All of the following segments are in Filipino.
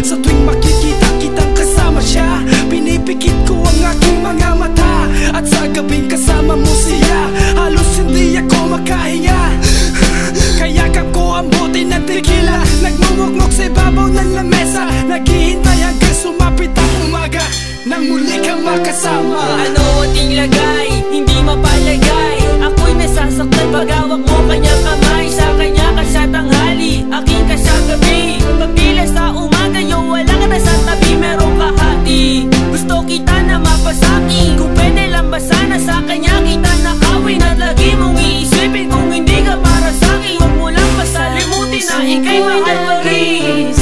Sa tuwing makikita kitang kasama siya, pinipikit ko ang aking mga mata. At sa gabing kasama mo siya, halos hindi ako makahinga. Kayakap ko ang bote ng tequila, nagmumukmok sa ibabaw ng lamesa, naghihintay hanggang sumapit ang umaga nang muli kang makasama. Ano ating lagay, hindi mapalagay, ako'y nasasaktan pag hawak mo kanyang kamay. Sa kanya ka sa tanghali, aking ka sa gabi. Pagpila sa umaga, yung wala ka na sa tabi, merong kahati. Gusto kita na mapasaki, kung pwede lang ba sana sa kanya kita nakawin. At lagi mong iisipin kung hindi ka para sa'kin, huwag mo lang pasalimutin na ika'y mahal pa rin.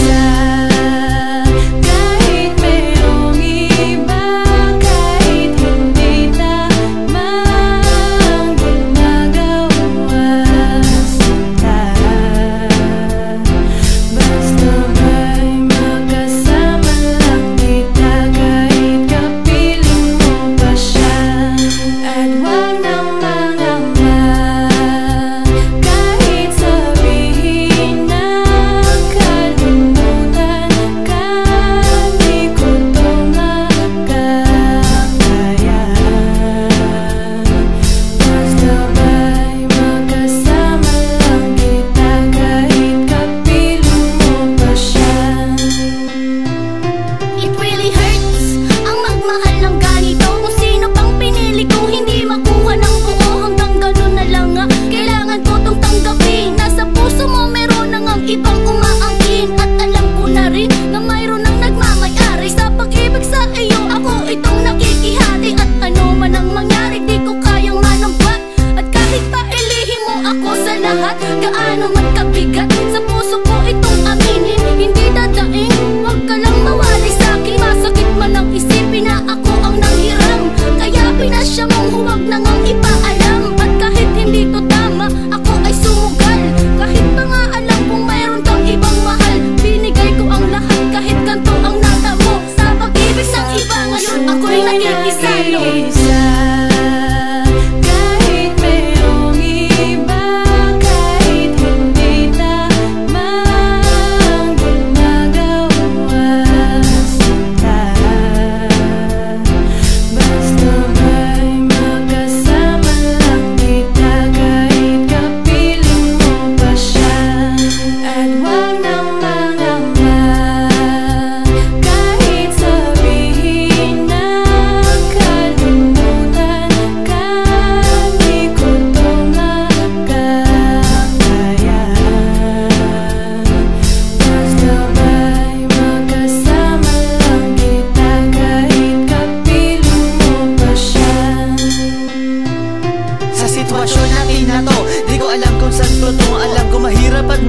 Gaano man kabigat sa puso ko itong aminin, hindi dadaing, wag ka lang mawali sa'kin. Masakit man ang isipin na ako ang nanghiram, kaya pinasya mong huwag na ngang ipaalam. At kahit hindi to tama, ako ay sumugal. Kahit pa nga alam kung mayroon kang ibang mahal, binigay ko ang lahat kahit ganito ang natamo. Sa pag-ibig sa iba ngayon ako'y nakikisalo.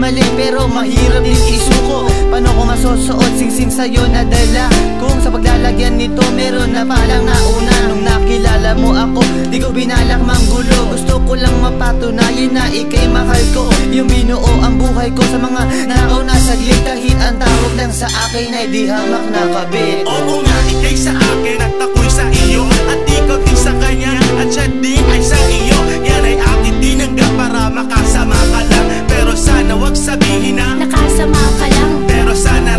Mali pero mahirap din isuko. Paano ko masusuot singsing sa'yo na dala, kung sa paglalagyan nito meron na palang nauna. Nung nakilala mo ako, di ko binalak manggulo. Gusto ko lang mapatunayan na ika'y mahal ko. Yung binuo ang buhay ko sa mga nakaw na saglit, kahit ang tawag lang sa akin ay di hamak na kabit. Oo nga, ika'y sa akin at ako'y sa iyo, at ikaw din sa kanya at siya din ay sa iyo. Yan ay akin tinanggap para makasama ka lang, pero sana wag sabihin na nakasama ka lang. Pero sana